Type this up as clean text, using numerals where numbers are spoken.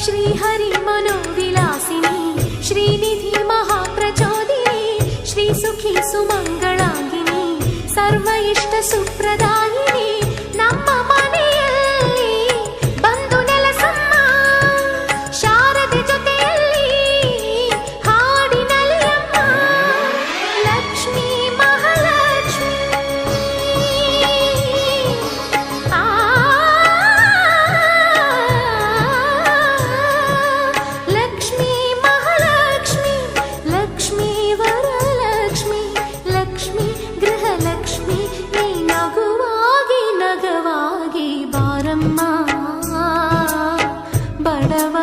ಶ್ರೀಹರಿ ಮನೋವಿಲಾಸಿನಿ ಶ್ರೀನಿಧಿ ಮಹಾಪ್ರಚೋದಿನಿ ಶ್ರೀ ಸುಖಿ ಸುಮಂಗಳಾಂಗಿನಿ ಸರ್ವ ಇಷ್ಟ ಸುಪ್ರದಾಯಿನಿ ನಮ್ಮ ಮನೆಯಲ್ಲಿ ಬಂದು ನೆಲಸಮ್ಮ ಶಾರದೆ ಜೊತೆಯಲ್ಲಿ ಹಾಡಿನಲ್ಲಿ ಅಮ್ಮ ಲಕ್ಷ್ಮೀ ಮಹಾಲಕ್ಷ್ಮಿ ಲಕ್ಷ್ಮೀ ಮಹಾಲಕ್ಷ್ಮಿ ಲಕ್ಷ್ಮೀ ವರಲಕ್ಷ್ಮಿ ಲಕ್ಷ್ಮೀ ಗೃಹಲಕ್ಷ್ಮಿ ನೀ ನಗುವಾಗಿ ನಗವಾಗಿ ಬಾರಮ್ಮ ಬಡವ